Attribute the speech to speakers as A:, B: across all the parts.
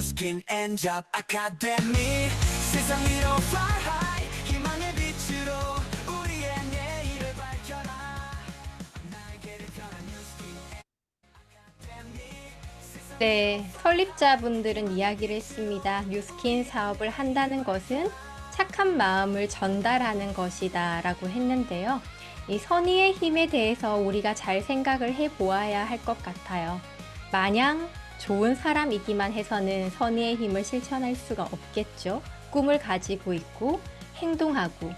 A: Skin and Job Academy 세상 위로 fly high 희망의 빛으로 우리의 내일을 밝혀라 날개를 걸어 New Skin Academy
B: 네, 설립자분들은 이야기를 했습니다. 뉴스킨 사업을 한다는 것은 착한 마음을 전달하는 것이다 라고 했는데요. 이 선의의 힘에 대해서 우리가 잘 생각을 해 보아야 할 것 같아요. 마냥 좋은 사람이기만 해서는 선의의 힘을 실천할 수가 없겠죠. 꿈을 가지고 있고 행동하고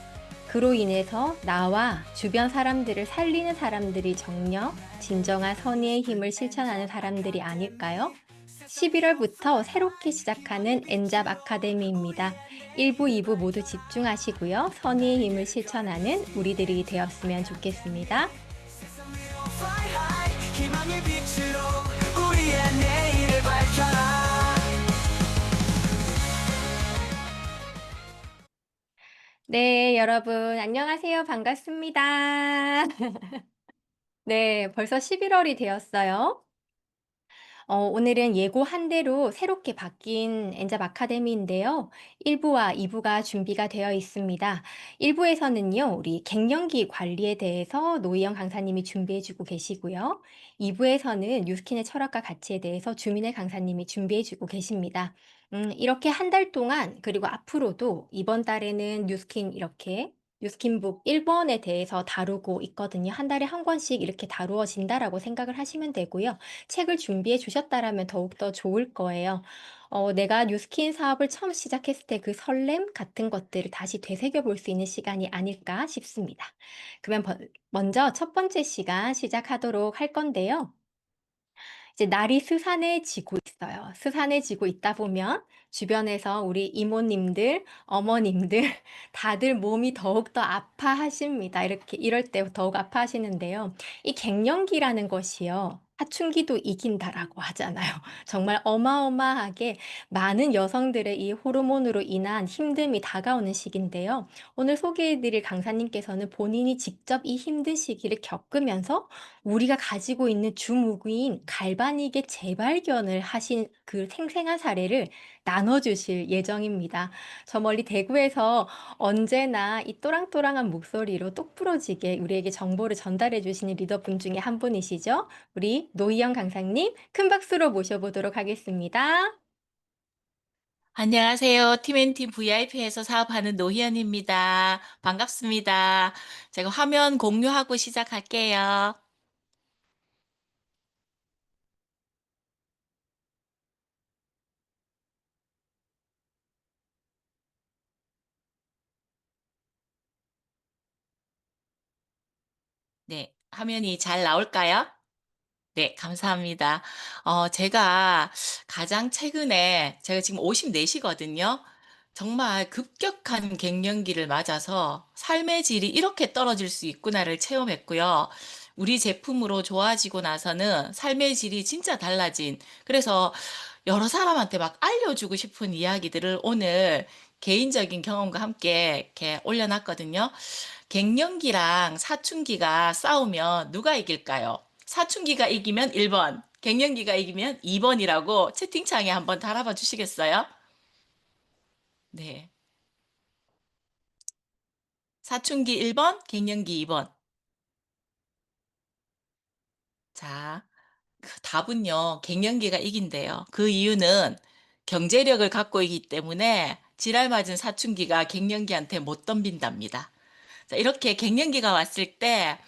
B: 그로 인해서 나와 주변 사람들을 살리는 사람들이 정녕 진정한 선의의 힘을 실천하는 사람들이 아닐까요? 11월부터 새롭게 시작하는 엔잡 아카데미입니다. 1부, 2부 모두 집중하시고요. 선의의 힘을 실천하는 우리들이 되었으면 좋겠습니다.
A: 세상 위로 fly high 희망의 빛으로 우리의 내일을 밝혀라
B: 네, 여러분, 안녕하세요. 반갑습니다. 네, 벌써 11월이 되었어요. 오늘은 예고한 대로 새롭게 바뀐 엔잡 아카데미인데요. 1부와 2부가 준비가 되어 있습니다. 1부에서는요, 우리 갱년기 관리에 대해서 노희영 강사님이 준비해주고 계시고요. 2부에서는 뉴스킨의 철학과 가치에 대해서 주민의 강사님이 준비해주고 계십니다. 이렇게 한 달 동안, 그리고 앞으로도 이번 달에는 뉴스킨 이렇게 뉴스킨북 1번에 대해서 다루고 있거든요. 한 달에 한 권씩 이렇게 다루어진다라고 생각을 하시면 되고요. 책을 준비해 주셨다라면 더욱더 좋을 거예요. 내가 뉴스킨 사업을 처음 시작했을 때 그 설렘 같은 것들을 다시 되새겨 볼 수 있는 시간이 아닐까 싶습니다. 그러면 먼저 첫 번째 시간 시작하도록 할 건데요. 이제 날이 스산해지고 있어요. 스산해지고 있다 보면 주변에서 우리 이모님들, 어머님들 다들 몸이 더욱더 아파하십니다. 이럴 때 더욱 아파하시는데요. 이 갱년기라는 것이요. 사춘기도 이긴다라고 하잖아요. 정말 어마어마하게 많은 여성들의 이 호르몬으로 인한 힘듦이 다가오는 시기인데요. 오늘 소개해드릴 강사님께서는 본인이 직접 이 힘든 시기를 겪으면서 우리가 가지고 있는 주무기인 갈바닉의 재발견을 하신 그 생생한 사례를 나눠주실 예정입니다. 저 멀리 대구에서 언제나 이 또랑또랑한 목소리로 똑부러지게 우리에게 정보를 전달해 주시는 리더분 중에 한 분이시죠. 우리 노희영 강사님 큰 박수로 모셔보도록 하겠습니다.
C: 안녕하세요. 팀앤팀 VIP에서 사업하는 노희연입니다. 반갑습니다. 제가 화면 공유하고 시작할게요. 네, 화면이 잘 나올까요? 네, 감사합니다. 제가 가장 최근에, 제가 지금 54시거든요. 정말 급격한 갱년기를 맞아서 삶의 질이 이렇게 떨어질 수 있구나를 체험했고요. 우리 제품으로 좋아지고 나서는 삶의 질이 진짜 달라진, 그래서 여러 사람한테 막 알려주고 싶은 이야기들을 오늘 개인적인 경험과 함께 이렇게 올려놨거든요. 갱년기랑 사춘기가 싸우면 누가 이길까요? 사춘기가 이기면 1번, 갱년기가 이기면 2번이라고 채팅창에 한번 달아봐 주시겠어요? 네. 사춘기 1번, 갱년기 2번. 자, 그 답은요, 갱년기가 이긴대요. 그 이유는 경제력을 갖고 있기 때문에 지랄 맞은 사춘기가 갱년기한테 못 덤빈답니다. 자, 이렇게 갱년기가 왔을 때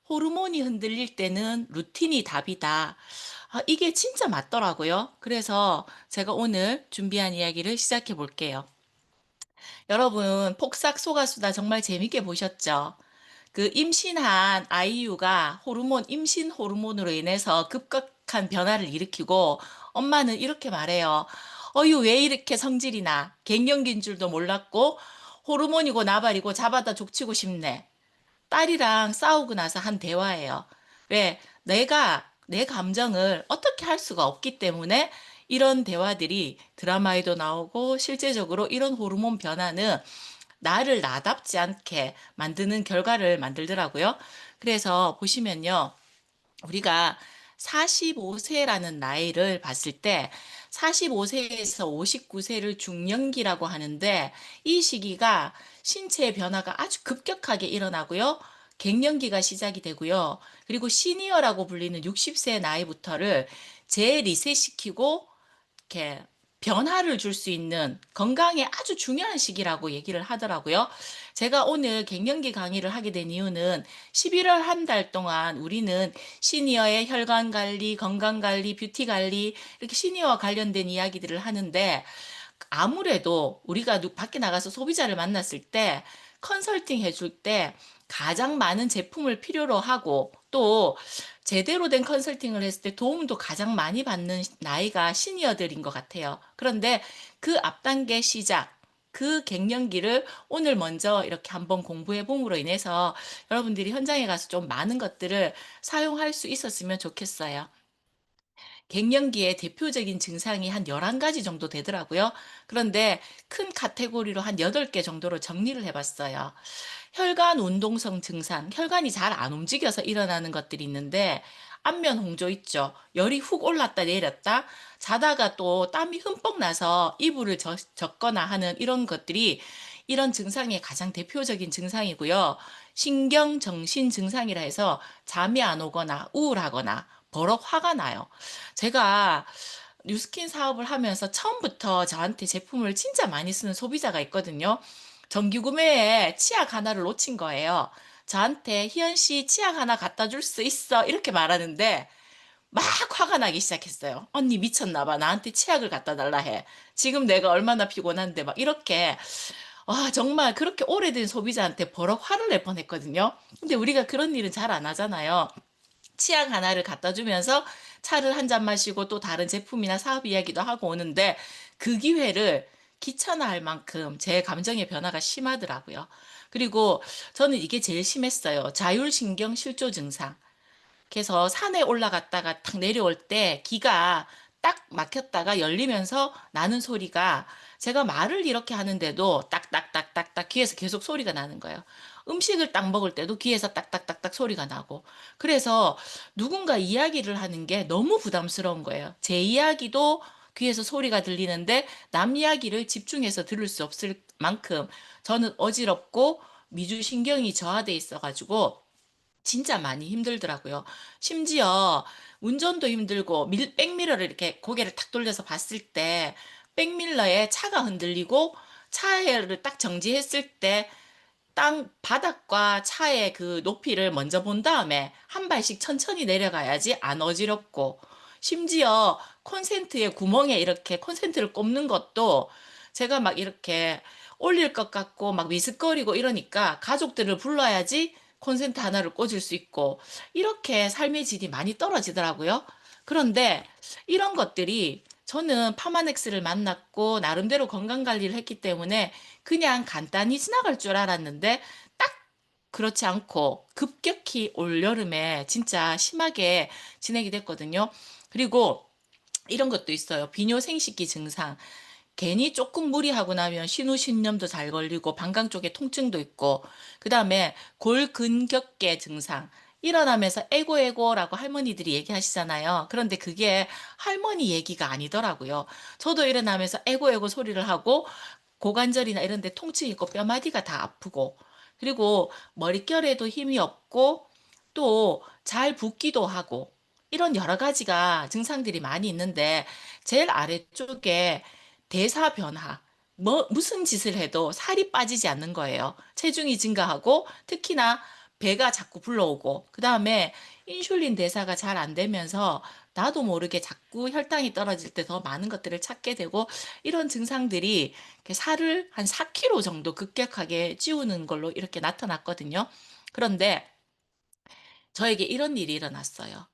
C: 호르몬이 흔들릴 때는 루틴이 답이다. 이게 진짜 맞더라고요. 그래서 제가 오늘 준비한 이야기를 시작해 볼게요. 여러분, 폭삭 속았수다 정말 재밌게 보셨죠? 그 임신한 아이유가 임신 호르몬으로 인해서 급격한 변화를 일으키고 엄마는 이렇게 말해요. 어유 왜 이렇게 성질이 나? 갱년기인 줄도 몰랐고 호르몬이고 나발이고 잡아다 족치고 싶네. 딸이랑 싸우고 나서 한 대화예요. 왜? 내가 내 감정을 어떻게 할 수가 없기 때문에 이런 대화들이 드라마에도 나오고 실제적으로 이런 호르몬 변화는 나를 나답지 않게 만드는 결과를 만들더라고요. 그래서 보시면요. 우리가 45세라는 나이를 봤을 때 45세에서 59세를 중년기라고 하는데 이 시기가 신체의 변화가 아주 급격하게 일어나고요. 갱년기가 시작이 되고요. 그리고 시니어라고 불리는 60세 나이부터를 재리셋시키고 이렇게 변화를 줄 수 있는 건강에 아주 중요한 시기라고 얘기를 하더라고요. 제가 오늘 갱년기 강의를 하게 된 이유는 11월 한 달 동안 우리는 시니어의 혈관 관리, 건강 관리, 뷰티 관리, 이렇게 시니어와 관련된 이야기들을 하는데 아무래도 우리가 밖에 나가서 소비자를 만났을 때 컨설팅 해줄 때 가장 많은 제품을 필요로 하고 또 제대로 된 컨설팅을 했을 때 도움도 가장 많이 받는 나이가 시니어들인 것 같아요. 그런데 그 앞단계 시작, 그 갱년기를 오늘 먼저 이렇게 한번 공부해 봄으로 인해서 여러분들이 현장에 가서 좀 많은 것들을 사용할 수 있었으면 좋겠어요. 갱년기의 대표적인 증상이 한 11가지 정도 되더라고요. 그런데 큰 카테고리로 한 8개 정도로 정리를 해봤어요. 혈관 운동성 증상, 혈관이 잘 안 움직여서 일어나는 것들이 있는데, 안면 홍조 있죠. 열이 훅 올랐다 내렸다. 자다가 또 땀이 흠뻑 나서 이불을 젖거나 하는 이런 것들이 이런 증상의 가장 대표적인 증상이고요. 신경 정신 증상이라 해서 잠이 안 오거나 우울하거나 버럭 화가 나요. 제가 뉴스킨 사업을 하면서 처음부터 저한테 제품을 진짜 많이 쓰는 소비자가 있거든요. 정기 구매에 치약 하나를 놓친 거예요. 저한테 희연 씨 치약 하나 갖다 줄 수 있어? 이렇게 말하는데 막 화가 나기 시작했어요. 언니 미쳤나 봐. 나한테 치약을 갖다 달라 해. 지금 내가 얼마나 피곤한데 막 이렇게 정말 그렇게 오래된 소비자한테 버럭 화를 낼 뻔했거든요. 근데 우리가 그런 일은 잘 안 하잖아요. 치약 하나를 갖다 주면서 차를 한 잔 마시고 또 다른 제품이나 사업 이야기도 하고 오는데 그 기회를 귀찮아할 만큼 제 감정의 변화가 심하더라고요. 그리고 저는 이게 제일 심했어요. 자율신경 실조 증상. 그래서 산에 올라갔다가 탁 내려올 때 기가 딱 막혔다가 열리면서 나는 소리가 제가 말을 이렇게 하는데도 딱딱딱딱딱 귀에서 계속 소리가 나는 거예요. 음식을 딱 먹을 때도 귀에서 딱딱딱딱 소리가 나고. 그래서 누군가 이야기를 하는 게 너무 부담스러운 거예요. 제 이야기도 귀에서 소리가 들리는데 남 이야기를 집중해서 들을 수 없을 만큼 저는 어지럽고 미주신경이 저하돼 있어가지고 진짜 많이 힘들더라고요. 심지어 운전도 힘들고 백미러를 이렇게 고개를 탁 돌려서 봤을 때 백밀러에 차가 흔들리고 차를 딱 정지했을 때 땅 바닥과 차의 그 높이를 먼저 본 다음에 한 발씩 천천히 내려가야지 안 어지럽고 심지어 콘센트의 구멍에 이렇게 콘센트를 꼽는 것도 제가 막 이렇게 올릴 것 같고 막 미스거리고 이러니까 가족들을 불러야지 콘센트 하나를 꽂을 수 있고 이렇게 삶의 질이 많이 떨어지더라고요. 그런데 이런 것들이 저는 파마넥스를 만났고 나름대로 건강 관리를 했기 때문에 그냥 간단히 지나갈 줄 알았는데 딱 그렇지 않고 급격히 올여름에 진짜 심하게 진행이 됐거든요. 그리고 이런 것도 있어요. 비뇨생식기 증상. 괜히 조금 무리하고 나면 신우신염도 잘 걸리고 방광 쪽에 통증도 있고 그다음에 골근격계 증상 일어나면서 에고에고라고 할머니들이 얘기하시잖아요. 그런데 그게 할머니 얘기가 아니더라고요. 저도 일어나면서 에고에고 소리를 하고 고관절이나 이런 데 통증이 있고 뼈마디가 다 아프고 그리고 머릿결에도 힘이 없고 또 잘 붓기도 하고 이런 여러 가지가 증상들이 많이 있는데 제일 아래쪽에 대사 변화, 무슨 짓을 해도 살이 빠지지 않는 거예요. 체중이 증가하고 특히나 배가 자꾸 불러오고, 그 다음에 인슐린 대사가 잘 안 되면서 나도 모르게 자꾸 혈당이 떨어질 때 더 많은 것들을 찾게 되고, 이런 증상들이 이렇게 살을 한 4kg 정도 급격하게 찌우는 걸로 이렇게 나타났거든요. 그런데 저에게 이런 일이 일어났어요.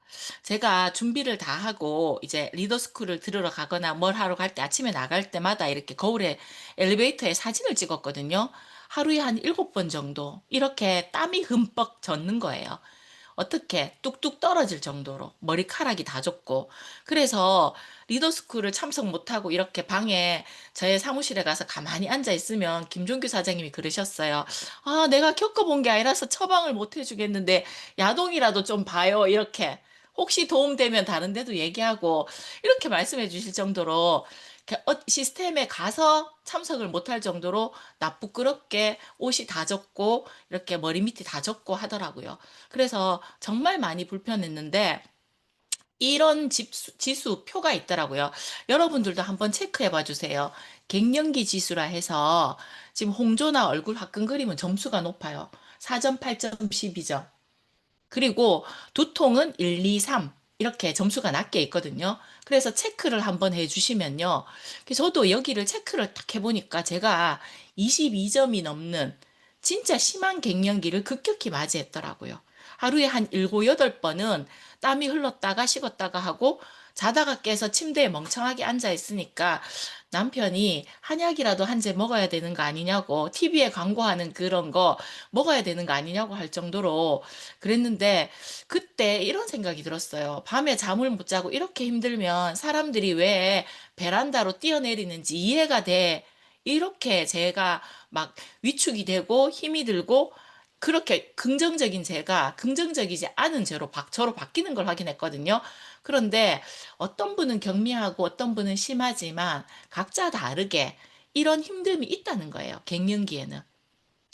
C: 제가 준비를 다 하고 이제 리더스쿨을 들으러 가거나 뭘 하러 갈 때 아침에 나갈 때마다 이렇게 거울에 엘리베이터에 사진을 찍었거든요. 하루에 한 7번 정도 이렇게 땀이 흠뻑 젖는 거예요. 어떻게 뚝뚝 떨어질 정도로 머리카락이 다 졌고, 그래서 리더스쿨을 참석 못하고 이렇게 방에 저의 사무실에 가서 가만히 앉아 있으면 김종규 사장님이 그러셨어요. 아, 내가 겪어본 게 아니라서 처방을 못 해주겠는데 야동이라도 좀 봐요. 이렇게. 혹시 도움되면 다른 데도 얘기하고 이렇게 말씀해 주실 정도로 시스템에 가서 참석을 못할 정도로 나쁘끄럽게 옷이 다 젖고 이렇게 머리 밑이 다 젖고 하더라고요. 그래서 정말 많이 불편했는데 이런 지수 표가 있더라고요. 여러분들도 한번 체크해 봐 주세요. 갱년기 지수라 해서 지금 홍조나 얼굴 화끈거리면 점수가 높아요. 4점, 8점, 12점. 그리고 두통은 1, 2, 3 이렇게 점수가 낮게 있거든요. 그래서 체크를 한번 해주시면요. 저도 여기를 체크를 딱 해보니까 제가 22점이 넘는 진짜 심한 갱년기를 급격히 맞이했더라고요. 하루에 한 7, 8번은 땀이 흘렀다가 식었다가 하고 자다가 깨서 침대에 멍청하게 앉아 있으니까 남편이 한약이라도 한 제 먹어야 되는 거 아니냐고 TV에 광고하는 그런 거 먹어야 되는 거 아니냐고 할 정도로 그랬는데 그때 이런 생각이 들었어요. 밤에 잠을 못 자고 이렇게 힘들면 사람들이 왜 베란다로 뛰어내리는지 이해가 돼. 이렇게 제가 막 위축이 되고 힘이 들고 그렇게 긍정적인 제가 긍정적이지 않은 저로 바뀌는 걸 확인했거든요. 그런데 어떤 분은 경미하고 어떤 분은 심하지만 각자 다르게 이런 힘듦이 있다는 거예요. 갱년기에는.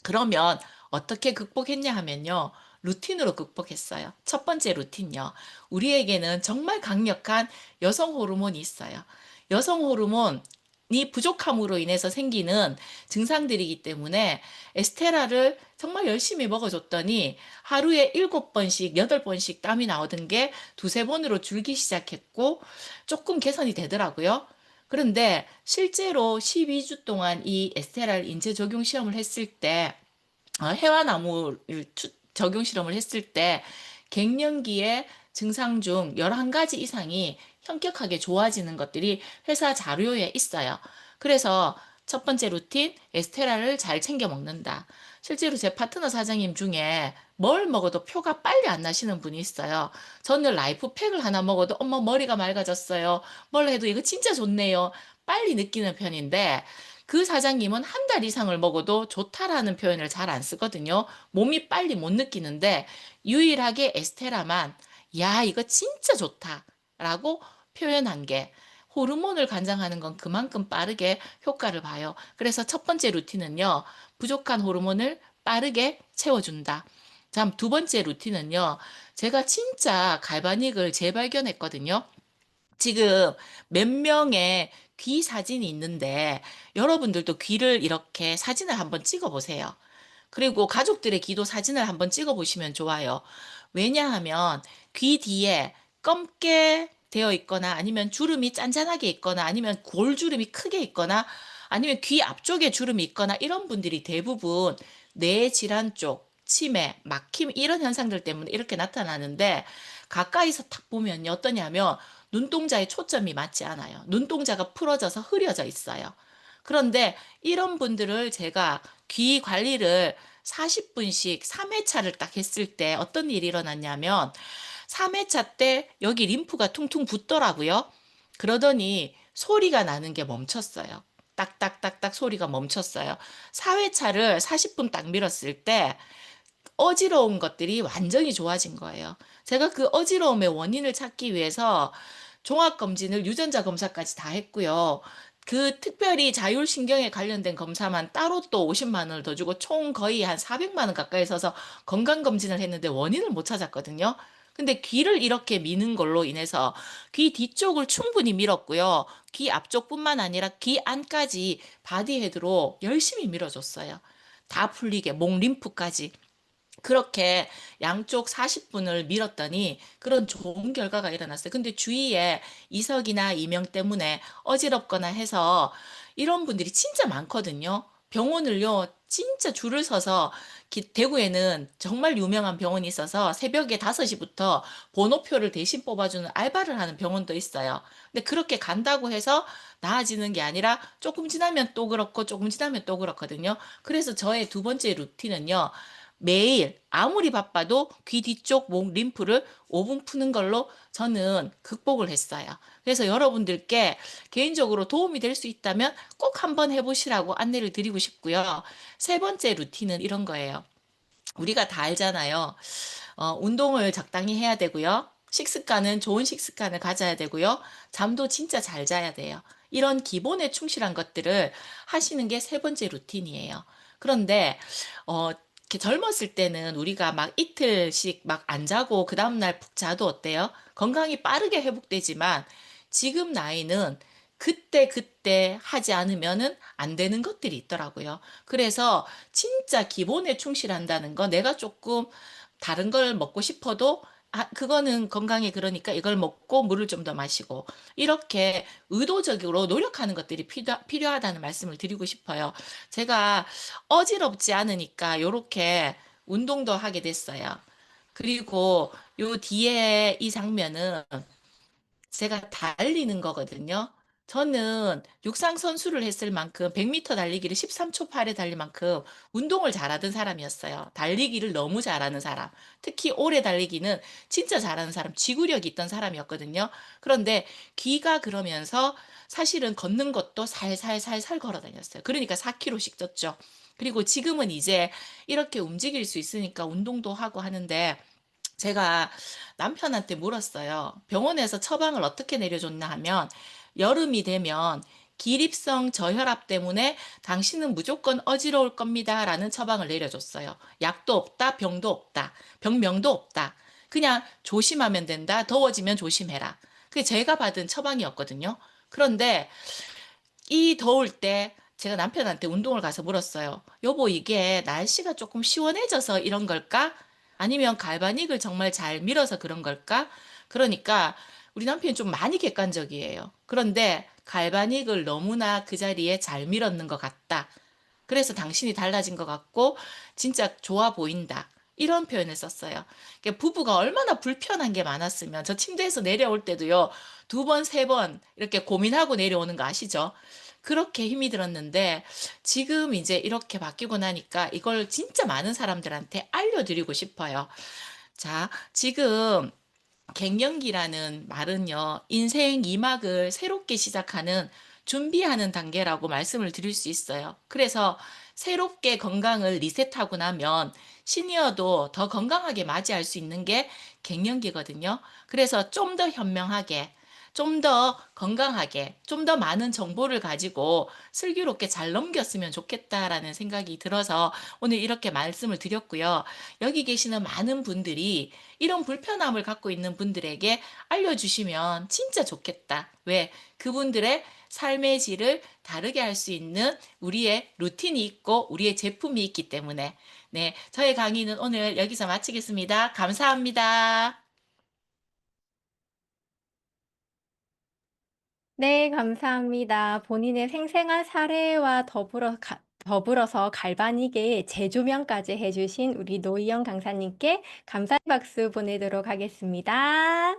C: 그러면 어떻게 극복했냐 하면요. 루틴으로 극복했어요. 첫 번째 루틴요. 우리에게는 정말 강력한 여성 호르몬이 있어요. 여성 호르몬이 부족함으로 인해서 생기는 증상들이기 때문에 에스테라를 정말 열심히 먹어줬더니 하루에 7번씩, 8번씩 땀이 나오던 게 두세 번으로 줄기 시작했고 조금 개선이 되더라고요. 그런데 실제로 12주 동안 이 에스테라를 인체 적용 시험을 했을 때 해와나무를 적용 실험을 했을 때 갱년기의 증상 중 11가지 이상이 현격하게 좋아지는 것들이 회사 자료에 있어요. 그래서 첫 번째 루틴, 에스테라를 잘 챙겨 먹는다. 실제로 제 파트너 사장님 중에 뭘 먹어도 표가 빨리 안 나시는 분이 있어요. 저는 라이프팩을 하나 먹어도 엄마 머리가 맑아졌어요. 뭘 해도 이거 진짜 좋네요. 빨리 느끼는 편인데 그 사장님은 한 달 이상을 먹어도 좋다라는 표현을 잘 안 쓰거든요. 몸이 빨리 못 느끼는데 유일하게 에스테라만 야, 이거 진짜 좋다라고 표현한 게 호르몬을 관장하는 건 그만큼 빠르게 효과를 봐요. 그래서 첫 번째 루틴은요. 부족한 호르몬을 빠르게 채워준다. 다음 두 번째 루틴은요. 제가 진짜 갈바닉을 재발견했거든요. 지금 몇 명의 귀 사진이 있는데 여러분들도 귀를 이렇게 사진을 한번 찍어 보세요. 그리고 가족들의 귀도 사진을 한번 찍어 보시면 좋아요. 왜냐하면 귀 뒤에 검게 되어 있거나 아니면 주름이 짠짠하게 있거나 아니면 골주름이 크게 있거나 아니면 귀 앞쪽에 주름이 있거나 이런 분들이 대부분 뇌 질환 쪽, 치매, 막힘 이런 현상들 때문에 이렇게 나타나는데 가까이서 탁 보면요 어떠냐면 눈동자에 초점이 맞지 않아요. 눈동자가 풀어져서 흐려져 있어요. 그런데 이런 분들을 제가 귀 관리를 40분씩 3회차를 딱 했을 때 어떤 일이 일어났냐면 3회차 때 여기 림프가 퉁퉁 붓더라고요. 그러더니 소리가 나는 게 멈췄어요. 딱딱딱딱 소리가 멈췄어요. 4회차를 40분 딱 밀었을 때 어지러운 것들이 완전히 좋아진 거예요. 제가 그 어지러움의 원인을 찾기 위해서 종합검진을 유전자 검사까지 다 했고요. 그 특별히 자율신경에 관련된 검사만 따로 또 50만 원을 더 주고 총 거의 한 400만 원 가까이 써서 건강검진을 했는데 원인을 못 찾았거든요. 근데 귀를 이렇게 미는 걸로 인해서 귀 뒤쪽을 충분히 밀었고요. 귀 앞쪽뿐만 아니라 귀 안까지 바디헤드로 열심히 밀어줬어요. 다 풀리게 목 림프까지. 그렇게 양쪽 40분을 밀었더니 그런 좋은 결과가 일어났어요. 근데 주위에 이석이나 이명 때문에 어지럽거나 해서 이런 분들이 진짜 많거든요. 병원을요, 진짜 줄을 서서 대구에는 정말 유명한 병원이 있어서 새벽에 5시부터 번호표를 대신 뽑아주는 알바를 하는 병원도 있어요. 근데 그렇게 간다고 해서 나아지는 게 아니라 조금 지나면 또 그렇고 조금 지나면 또 그렇거든요. 그래서 저의 두 번째 루틴은요. 매일 아무리 바빠도 귀 뒤쪽 목 림프를 5분 푸는 걸로 저는 극복을 했어요. 그래서 여러분들께 개인적으로 도움이 될 수 있다면 꼭 한번 해보시라고 안내를 드리고 싶고요. 세 번째 루틴은 이런 거예요. 우리가 다 알잖아요. 운동을 적당히 해야 되고요. 식습관은 좋은 식습관을 가져야 되고요. 잠도 진짜 잘 자야 돼요. 이런 기본에 충실한 것들을 하시는 게 세 번째 루틴이에요. 그런데 이렇게 젊었을 때는 우리가 막 이틀씩 막 안 자고 그 다음날 푹 자도 어때요? 건강이 빠르게 회복되지만 지금 나이는 그때 그때 하지 않으면은 안 되는 것들이 있더라고요. 그래서 진짜 기본에 충실한다는 거, 내가 조금 다른 걸 먹고 싶어도 그거는 건강에 그러니까 이걸 먹고 물을 좀 더 마시고 이렇게 의도적으로 노력하는 것들이 필요하다는 말씀을 드리고 싶어요. 제가 어지럽지 않으니까 요렇게 운동도 하게 됐어요. 그리고 요 뒤에 이 장면은 제가 달리는 거거든요. 저는 육상 선수를 했을 만큼 100m 달리기를 13초 8에 달릴 만큼 운동을 잘하던 사람이었어요. 달리기를 너무 잘하는 사람. 특히 오래 달리기는 진짜 잘하는 사람, 지구력이 있던 사람이었거든요. 그런데 귀가 그러면서 사실은 걷는 것도 살살살살 걸어 다녔어요. 그러니까 4kg씩 쪘죠. 그리고 지금은 이제 이렇게 움직일 수 있으니까 운동도 하고 하는데 제가 남편한테 물었어요. 병원에서 처방을 어떻게 내려줬나 하면 여름이 되면 기립성 저혈압 때문에 당신은 무조건 어지러울 겁니다. 라는 처방을 내려줬어요. 약도 없다, 병도 없다, 병명도 없다. 그냥 조심하면 된다. 더워지면 조심해라. 그게 제가 받은 처방이었거든요. 그런데 이 더울 때 제가 남편한테 운동을 가서 물었어요. 여보, 이게 날씨가 조금 시원해져서 이런 걸까? 아니면 갈바닉을 정말 잘 밀어서 그런 걸까? 그러니까 우리 남편이 좀 많이 객관적이에요. 그런데 갈바닉을 너무나 그 자리에 잘 밀었는 것 같다. 그래서 당신이 달라진 것 같고 진짜 좋아 보인다. 이런 표현을 썼어요. 그러니까 부부가 얼마나 불편한 게 많았으면 저 침대에서 내려올 때도요. 두 번, 세 번 이렇게 고민하고 내려오는 거 아시죠? 그렇게 힘이 들었는데 지금 이제 이렇게 바뀌고 나니까 이걸 진짜 많은 사람들한테 알려드리고 싶어요. 자, 지금 갱년기라는 말은요, 인생 2막을 새롭게 시작하는 준비하는 단계라고 말씀을 드릴 수 있어요. 그래서 새롭게 건강을 리셋하고 나면 시니어도 더 건강하게 맞이할 수 있는 게 갱년기거든요. 그래서 좀 더 현명하게, 좀 더 건강하게, 좀 더 많은 정보를 가지고 슬기롭게 잘 넘겼으면 좋겠다라는 생각이 들어서 오늘 이렇게 말씀을 드렸고요. 여기 계시는 많은 분들이 이런 불편함을 갖고 있는 분들에게 알려주시면 진짜 좋겠다. 왜? 그분들의 삶의 질을 다르게 할 수 있는 우리의 루틴이 있고 우리의 제품이 있기 때문에. 네, 저의 강의는 오늘 여기서 마치겠습니다. 감사합니다.
B: 네, 감사합니다. 본인의 생생한 사례와 더불어서 갈바닉의 재조명까지 해주신 우리 노희영 강사님께 감사의 박수 보내도록 하겠습니다.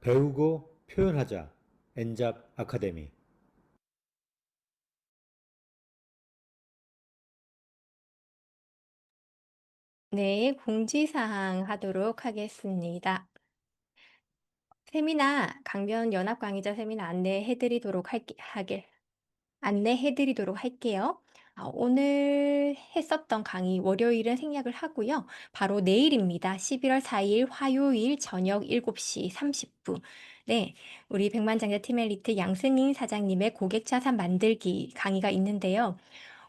D: 배우고 표현하자. 엔잡 아카데미.
B: 네, 공지사항 하도록 하겠습니다. 세미나, 강변 연합 강의자 세미나 안내해드리도록 할게요. 오늘 했었던 강의 월요일은 생략을 하고요. 바로 내일입니다. 11월 4일 화요일 저녁 7시 30분. 네, 우리 백만장자 티멜리트 양승인 사장님의 고객 자산 만들기 강의가 있는데요.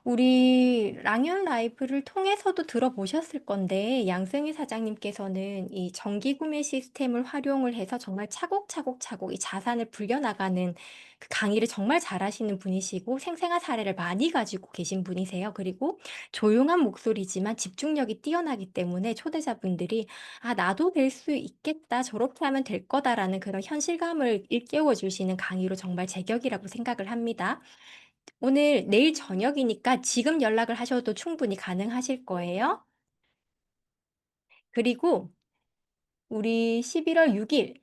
B: 우리 랑연 라이브를 통해서도 들어보셨을 건데 양승희 사장님께서는 이 정기 구매 시스템을 활용을 해서 정말 차곡차곡 이 자산을 불려나가는 그 강의를 정말 잘하시는 분이시고 생생한 사례를 많이 가지고 계신 분이세요. 그리고 조용한 목소리지만 집중력이 뛰어나기 때문에 초대자분들이 나도 될 수 있겠다. 저렇게 하면 될 거다라는 그런 현실감을 일깨워 주시는 강의로 정말 제격이라고 생각을 합니다. 내일 저녁이니까 지금 연락을 하셔도 충분히 가능하실 거예요. 그리고 우리 11월 6일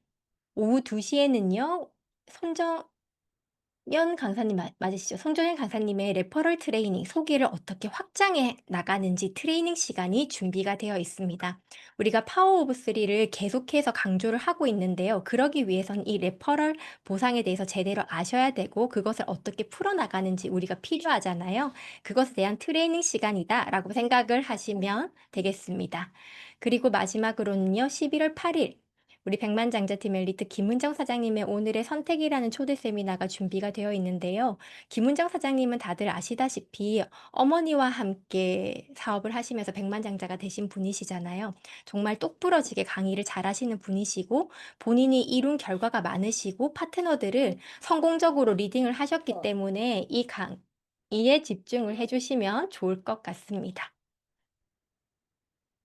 B: 오후 2시에는요. 손정연 강사님 맞으시죠? 손정연 강사님의 레퍼럴 트레이닝 소개를 어떻게 확장해 나가는지 트레이닝 시간이 준비가 되어 있습니다. 우리가 파워 오브 3를 계속해서 강조를 하고 있는데요. 그러기 위해선 이 레퍼럴 보상에 대해서 제대로 아셔야 되고 그것을 어떻게 풀어나가는지 우리가 필요하잖아요. 그것에 대한 트레이닝 시간이다라고 생각을 하시면 되겠습니다. 그리고 마지막으로는요. 11월 8일 우리 백만장자팀 엘리트 김은정 사장님의 오늘의 선택이라는 초대 세미나가 준비가 되어 있는데요. 김은정 사장님은 다들 아시다시피 어머니와 함께 사업을 하시면서 백만장자가 되신 분이시잖아요. 정말 똑부러지게 강의를 잘하시는 분이시고 본인이 이룬 결과가 많으시고 파트너들을 성공적으로 리딩을 하셨기 때문에 이 강의에 집중을 해주시면 좋을 것 같습니다.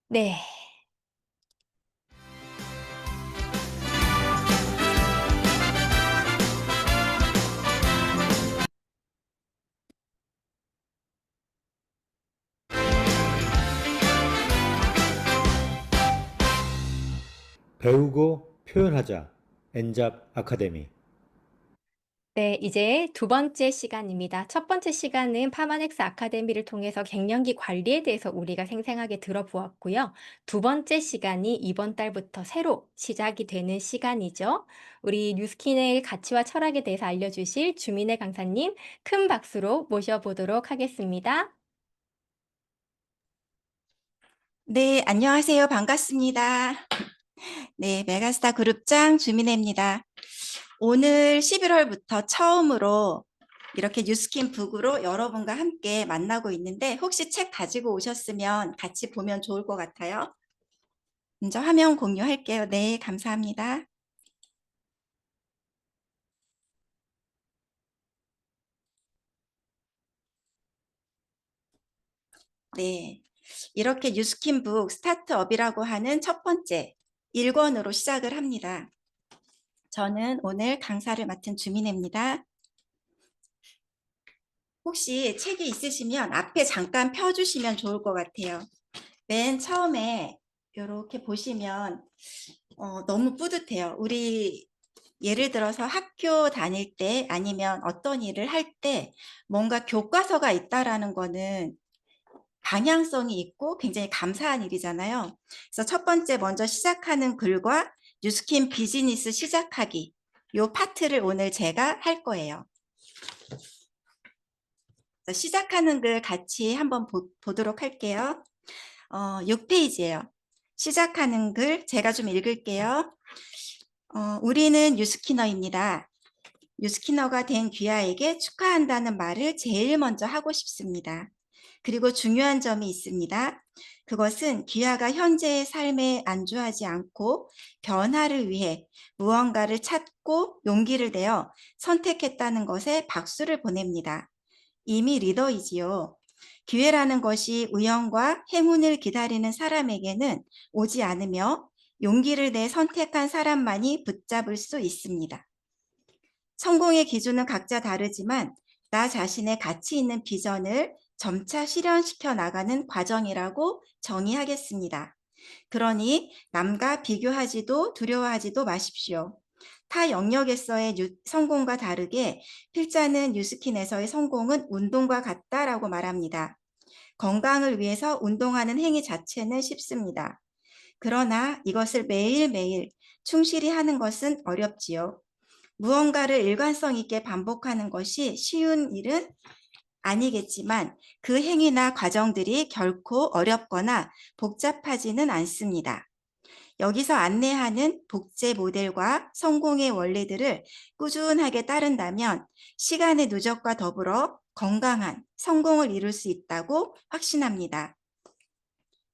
B: 네.
D: 배우고 표현하자. 엔잡 아카데미.
B: 네, 이제 두 번째 시간입니다. 첫 번째 시간은 파마넥스 아카데미를 통해서 갱년기 관리에 대해서 우리가 생생하게 들어보았고요. 두 번째 시간이 이번 달부터 새로 시작이 되는 시간이죠. 우리 뉴스킨의 가치와 철학에 대해서 알려주실 주민의 강사님 큰 박수로 모셔보도록 하겠습니다.
E: 네, 안녕하세요. 반갑습니다. 네, 메가스타 그룹장 주민혜입니다. 오늘 11월부터 처음으로 이렇게 뉴스킨 북으로 여러분과 함께 만나고 있는데 혹시 책 가지고 오셨으면 같이 보면 좋을 것 같아요. 먼저 화면 공유할게요. 네, 감사합니다. 네, 이렇게 뉴스킨 북 스타트업이라고 하는 첫 번째 1권으로 시작을 합니다. 저는 오늘 강사를 맡은 주민혜입니다. 혹시 책이 있으시면 앞에 잠깐 펴주시면 좋을 것 같아요. 맨 처음에 이렇게 보시면 너무 뿌듯해요. 우리 예를 들어서 학교 다닐 때 아니면 어떤 일을 할 때 뭔가 교과서가 있다라는 거는 방향성이 있고 굉장히 감사한 일이잖아요. 그래서 첫 번째 먼저 시작하는 글과 뉴스킨 비즈니스 시작하기 요 파트를 오늘 제가 할 거예요. 시작하는 글 같이 한번 보도록 할게요. 6페이지예요. 시작하는 글 제가 좀 읽을게요. 우리는 뉴스키너입니다. 뉴스키너가 된 귀하에게 축하한다는 말을 제일 먼저 하고 싶습니다. 그리고 중요한 점이 있습니다. 그것은 귀하가 현재의 삶에 안주하지 않고 변화를 위해 무언가를 찾고 용기를 내어 선택했다는 것에 박수를 보냅니다. 이미 리더이지요. 기회라는 것이 우연과 행운을 기다리는 사람에게는 오지 않으며 용기를 내 선택한 사람만이 붙잡을 수 있습니다. 성공의 기준은 각자 다르지만 나 자신의 가치 있는 비전을 점차 실현시켜 나가는 과정이라고 정의하겠습니다. 그러니 남과 비교하지도 두려워하지도 마십시오. 타 영역에서의 성공과 다르게 필자는 뉴스킨에서의 성공은 운동과 같다라고 말합니다. 건강을 위해서 운동하는 행위 자체는 쉽습니다. 그러나 이것을 매일매일 충실히 하는 것은 어렵지요. 무언가를 일관성 있게 반복하는 것이 쉬운 일은 아니겠지만 그 행위나 과정들이 결코 어렵거나 복잡하지는 않습니다. 여기서 안내하는 복제 모델과 성공의 원리들을 꾸준하게 따른다면 시간의 누적과 더불어 건강한 성공을 이룰 수 있다고 확신합니다.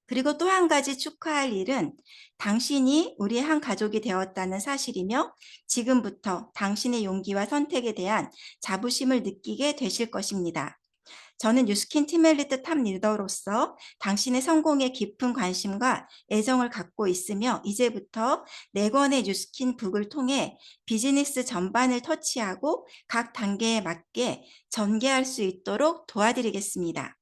E: 그리고 또 한 가지 축하할 일은 당신이 우리의 한 가족이 되었다는 사실이며 지금부터 당신의 용기와 선택에 대한 자부심을 느끼게 되실 것입니다. 저는 뉴스킨 팀 엘리트 탑 리더로서 당신의 성공에 깊은 관심과 애정을 갖고 있으며 이제부터 4권의 뉴스킨 북을 통해 비즈니스 전반을 터치하고 각 단계에 맞게 전개할 수 있도록 도와드리겠습니다.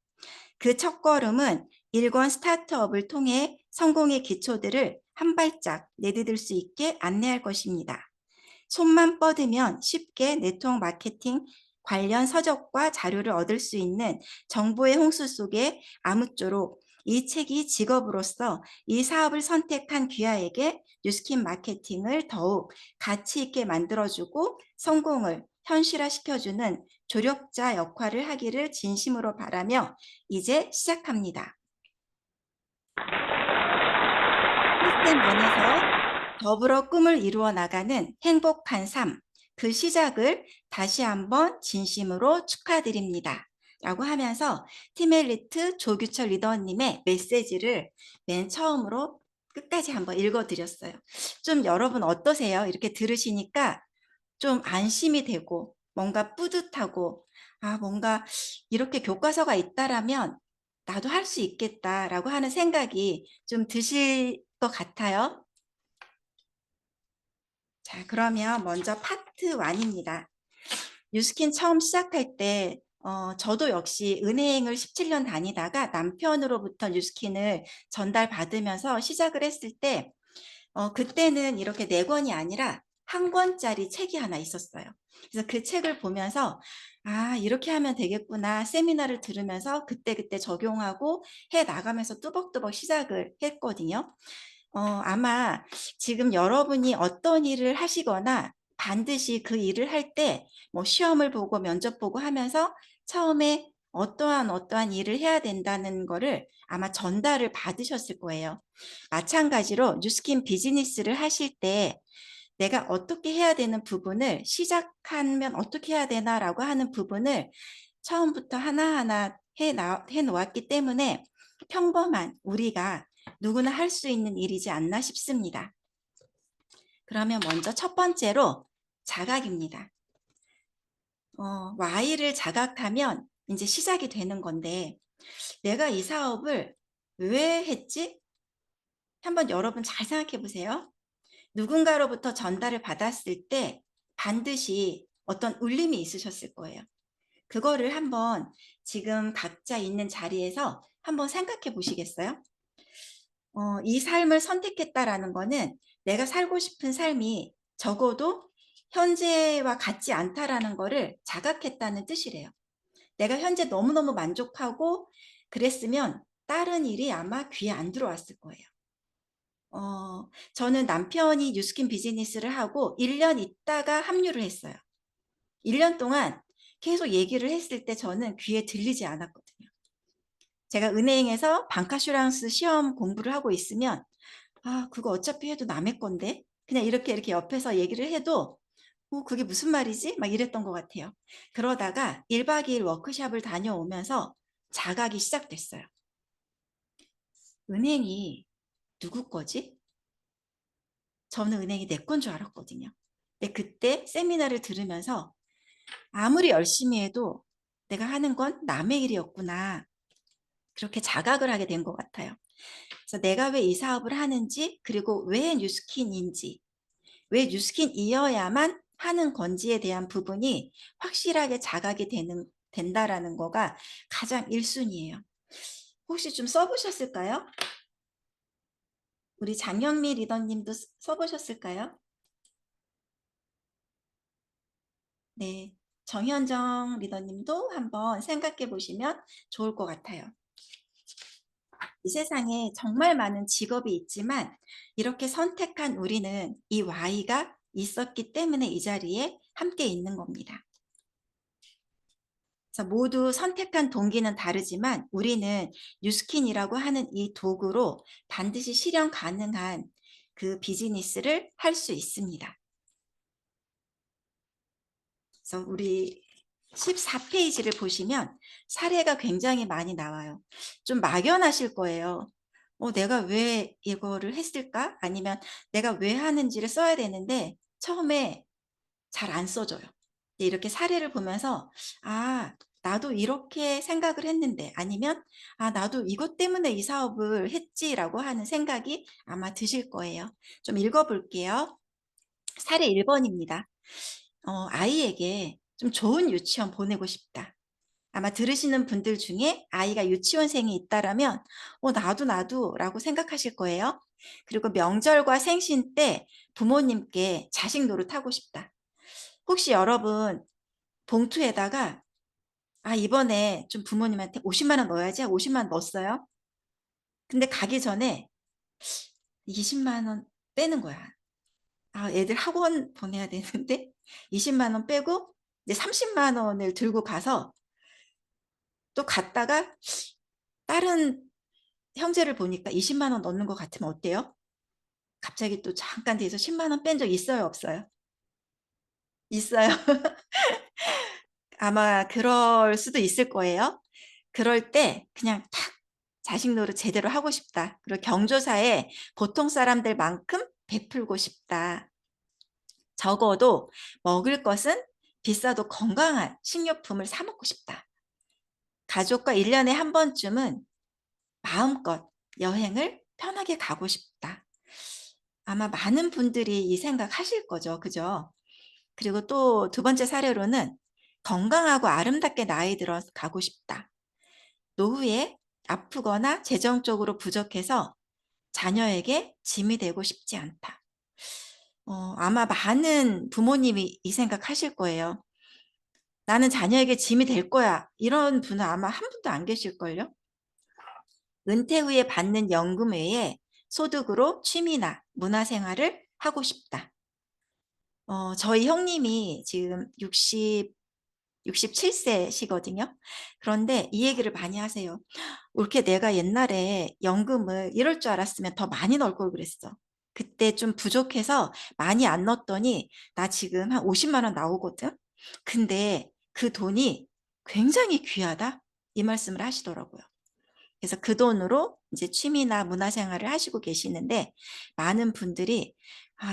E: 그 첫걸음은 1권 스타트업을 통해 성공의 기초들을 한 발짝 내디딜 수 있게 안내할 것입니다. 손만 뻗으면 쉽게 네트워크 마케팅 관련 서적과 자료를 얻을 수 있는 정보의 홍수 속에 아무쪼록 이 책이 직업으로서 이 사업을 선택한 귀하에게 뉴스킨 마케팅을 더욱 가치 있게 만들어주고 성공을 현실화시켜주는 조력자 역할을 하기를 진심으로 바라며 이제 시작합니다. 시스템 안에서 더불어 꿈을 이루어 나가는 행복한 삶, 그 시작을 다시 한번 진심으로 축하드립니다. 라고 하면서 팀엘리트 조규철 리더님의 메시지를 맨 처음으로 끝까지 한번 읽어드렸어요. 좀 여러분 어떠세요? 이렇게 들으시니까 좀 안심이 되고 뭔가 뿌듯하고 뭔가 이렇게 교과서가 있다라면 나도 할 수 있겠다라고 하는 생각이 좀 드실 것 같아요. 자, 그러면 먼저 파트 1입니다. 뉴스킨 처음 시작할 때 저도 역시 은행을 17년 다니다가 남편으로부터 뉴스킨을 전달받으면서 시작을 했을 때 그때는 이렇게 4권이 아니라 1권짜리 책이 하나 있었어요. 그래서 그 책을 보면서 이렇게 하면 되겠구나. 세미나를 들으면서 그때그때 적용하고 해 나가면서 뚜벅뚜벅 시작을 했거든요. 아마 지금 여러분이 어떤 일을 하시거나 반드시 그 일을 할 때 뭐 시험을 보고 면접 보고 하면서 처음에 어떠한 일을 해야 된다는 거를 아마 전달을 받으셨을 거예요. 마찬가지로 뉴스킨 비즈니스를 하실 때 내가 어떻게 해야 되는 부분을 시작하면 어떻게 해야 되나라고 하는 부분을 처음부터 하나하나 해 놓았기 때문에 평범한 우리가 누구나 할 수 있는 일이지 않나 싶습니다. 그러면 먼저 첫 번째로 자각입니다. Y를 자각하면 이제 시작이 되는 건데 내가 이 사업을 왜 했지? 한번 여러분 잘 생각해 보세요. 누군가로부터 전달을 받았을 때 반드시 어떤 울림이 있으셨을 거예요. 그거를 한번 지금 각자 있는 자리에서 한번 생각해 보시겠어요? 이 삶을 선택했다라는 거는 내가 살고 싶은 삶이 적어도 현재와 같지 않다라는 거를 자각했다는 뜻이래요. 내가 현재 너무너무 만족하고 그랬으면 다른 일이 아마 귀에 안 들어왔을 거예요. 저는 남편이 뉴스킨 비즈니스를 하고 1년 있다가 합류를 했어요. 1년 동안 계속 얘기를 했을 때 저는 귀에 들리지 않았거든요. 제가 은행에서 방카슈랑스 시험 공부를 하고 있으면 그거 어차피 해도 남의 건데 그냥 이렇게 옆에서 얘기를 해도 그게 무슨 말이지? 막 이랬던 것 같아요. 그러다가 1박 2일 워크숍을 다녀오면서 자각이 시작됐어요. 은행이 누구 거지? 저는 은행이 내 건 줄 알았거든요. 근데 그때 세미나를 들으면서 아무리 열심히 해도 내가 하는 건 남의 일이었구나. 그렇게 자각을 하게 된 것 같아요. 그래서 내가 왜 이 사업을 하는지, 그리고 왜 뉴스킨인지, 왜 뉴스킨이어야만 하는 건지에 대한 부분이 확실하게 자각이 된다라는 거가 가장 1순위예요. 혹시 좀 써보셨을까요? 우리 장영미 리더님도 써보셨을까요? 네, 정현정 리더님도 한번 생각해 보시면 좋을 것 같아요. 이 세상에 정말 많은 직업이 있지만 이렇게 선택한 우리는 이 Y가 있었기 때문에 이 자리에 함께 있는 겁니다. 그래서 모두 선택한 동기는 다르지만 우리는 뉴스킨이라고 하는 이 도구로 반드시 실현 가능한 그 비즈니스를 할 수 있습니다. 그래서 우리 14페이지를 보시면 사례가 굉장히 많이 나와요. 좀 막연하실 거예요. 내가 왜 이거를 했을까? 아니면 내가 왜 하는지를 써야 되는데 처음에 잘 안 써져요. 이렇게 사례를 보면서 나도 이렇게 생각을 했는데 아니면 나도 이것 때문에 이 사업을 했지라고 하는 생각이 아마 드실 거예요. 좀 읽어볼게요. 사례 1번입니다. 아이에게 좀 좋은 유치원 보내고 싶다. 아마 들으시는 분들 중에 아이가 유치원생이 있다라면 나도 라고 생각하실 거예요. 그리고 명절과 생신 때 부모님께 자식 노릇하고 싶다. 혹시 여러분 봉투에다가 이번에 좀 부모님한테 50만 원 넣어야지 하고 50만 원 넣었어요. 근데 가기 전에 20만 원 빼는 거야. 애들 학원 보내야 되는데 20만 원 빼고 이제 30만 원을 들고 가서 또 갔다가 다른 형제를 보니까 20만 원 넣는 것 같으면 어때요? 갑자기 또 잠깐 뒤에서 10만 원 뺀 적 있어요, 없어요? 있어요. 아마 그럴 수도 있을 거예요. 그럴 때 그냥 탁 자식 노릇 제대로 하고 싶다. 그리고 경조사에 보통 사람들만큼 베풀고 싶다. 적어도 먹을 것은 비싸도 건강한 식료품을 사 먹고 싶다. 가족과 1년에 한 번쯤은 마음껏 여행을 편하게 가고 싶다. 아마 많은 분들이 이 생각 하실 거죠. 그죠? 그리고 또 두 번째 사례로는 건강하고 아름답게 나이 들어 가고 싶다. 노후에 아프거나 재정적으로 부족해서 자녀에게 짐이 되고 싶지 않다. 아마 많은 부모님이 이 생각 하실 거예요. 나는 자녀에게 짐이 될 거야. 이런 분은 아마 한 분도 안 계실걸요? 은퇴 후에 받는 연금 외에 소득으로 취미나 문화생활을 하고 싶다. 저희 형님이 지금 67세시거든요. 그런데 이 얘기를 많이 하세요. 이렇게 내가 옛날에 연금을 이럴 줄 알았으면 더 많이 넣을 걸 그랬어. 그때 좀 부족해서 많이 안 넣었더니 나 지금 한 50만 원 나오거든. 근데 그 돈이 굉장히 귀하다. 이 말씀을 하시더라고요. 그래서 그 돈으로 이제 취미나 문화생활을 하시고 계시는데 많은 분들이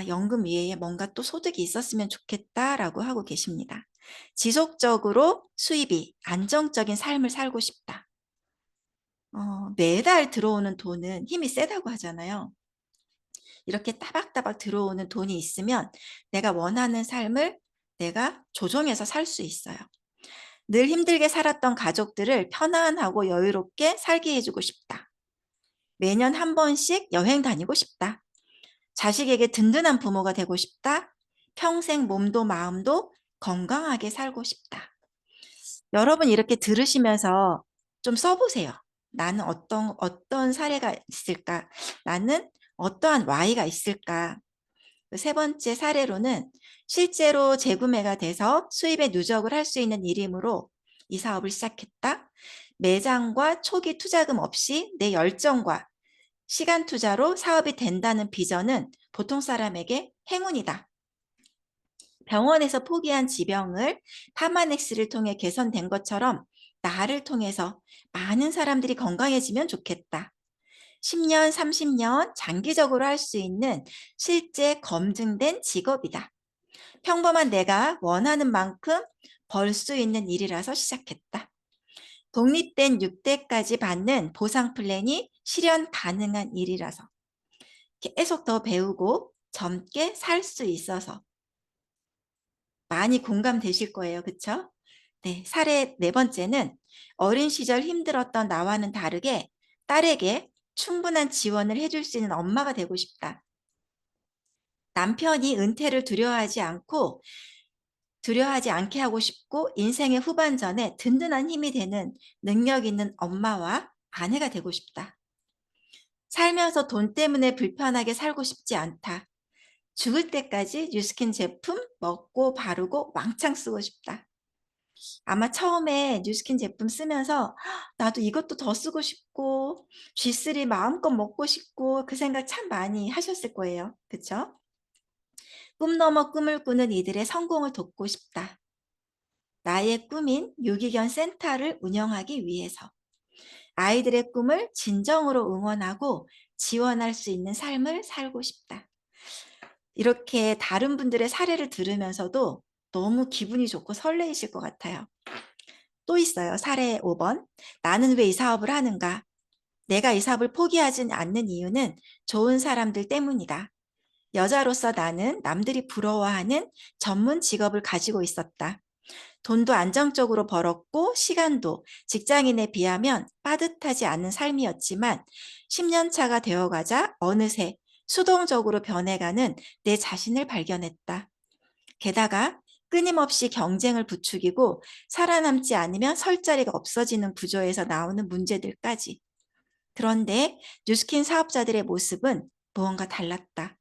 E: 연금 외에 뭔가 또 소득이 있었으면 좋겠다라고 하고 계십니다. 지속적으로 수입이 안정적인 삶을 살고 싶다. 매달 들어오는 돈은 힘이 세다고 하잖아요. 이렇게 따박따박 들어오는 돈이 있으면 내가 원하는 삶을 내가 조정해서 살 수 있어요. 늘 힘들게 살았던 가족들을 편안하고 여유롭게 살게 해주고 싶다. 매년 한 번씩 여행 다니고 싶다. 자식에게 든든한 부모가 되고 싶다. 평생 몸도 마음도 건강하게 살고 싶다. 여러분 이렇게 들으시면서 좀 써보세요. 나는 어떤 사례가 있을까? 나는 어떠한 Y가 있을까? 세 번째 사례로는 실제로 재구매가 돼서 수입에 누적을 할 수 있는 일이므로 이 사업을 시작했다. 매장과 초기 투자금 없이 내 열정과 시간 투자로 사업이 된다는 비전은 보통 사람에게 행운이다. 병원에서 포기한 지병을 파마넥스를 통해 개선된 것처럼 나를 통해서 많은 사람들이 건강해지면 좋겠다. 10년, 30년 장기적으로 할 수 있는 실제 검증된 직업이다. 평범한 내가 원하는 만큼 벌 수 있는 일이라서 시작했다. 독립된 6대까지 받는 보상 플랜이 실현 가능한 일이라서 계속 더 배우고 젊게 살 수 있어서 많이 공감되실 거예요. 그쵸? 네, 사례 네 번째는 어린 시절 힘들었던 나와는 다르게 딸에게 충분한 지원을 해줄 수 있는 엄마가 되고 싶다. 남편이 은퇴를 두려워하지 않게 하고 싶고 인생의 후반전에 든든한 힘이 되는 능력 있는 엄마와 아내가 되고 싶다. 살면서 돈 때문에 불편하게 살고 싶지 않다. 죽을 때까지 뉴스킨 제품 먹고 바르고 왕창 쓰고 싶다. 아마 처음에 뉴스킨 제품 쓰면서 나도 이것도 더 쓰고 싶고 G3 마음껏 먹고 싶고 그 생각 참 많이 하셨을 거예요. 그쵸? 꿈 넘어 꿈을 꾸는 이들의 성공을 돕고 싶다. 나의 꿈인 유기견 센터를 운영하기 위해서 아이들의 꿈을 진정으로 응원하고 지원할 수 있는 삶을 살고 싶다. 이렇게 다른 분들의 사례를 들으면서도 너무 기분이 좋고 설레이실 것 같아요. 또 있어요. 사례 5번. 나는 왜 이 사업을 하는가? 내가 이 사업을 포기하지 않는 이유는 좋은 사람들 때문이다. 여자로서 나는 남들이 부러워하는 전문 직업을 가지고 있었다. 돈도 안정적으로 벌었고 시간도 직장인에 비하면 빠듯하지 않은 삶이었지만 10년 차가 되어가자 어느새 수동적으로 변해가는 내 자신을 발견했다. 게다가 끊임없이 경쟁을 부추기고 살아남지 않으면 설 자리가 없어지는 구조에서 나오는 문제들까지. 그런데 뉴스킨 사업자들의 모습은 무언가 달랐다.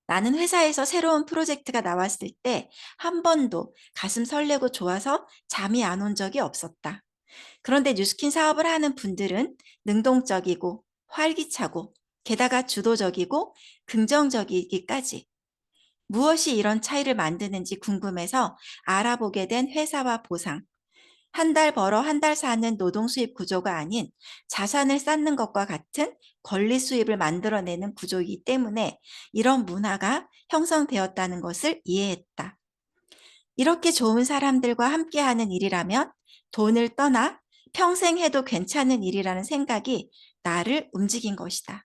E: 나는 회사에서 새로운 프로젝트가 나왔을 때 한 번도 가슴 설레고 좋아서 잠이 안 온 적이 없었다. 그런데 뉴스킨 사업을 하는 분들은 능동적이고 활기차고 게다가 주도적이고 긍정적이기까지. 무엇이 이런 차이를 만드는지 궁금해서 알아보게 된 회사와 보상. 한 달 벌어 한 달 사는 노동 수입 구조가 아닌 자산을 쌓는 것과 같은 권리 수입을 만들어내는 구조이기 때문에 이런 문화가 형성되었다는 것을 이해했다. 이렇게 좋은 사람들과 함께하는 일이라면 돈을 떠나 평생 해도 괜찮은 일이라는 생각이 나를 움직인 것이다.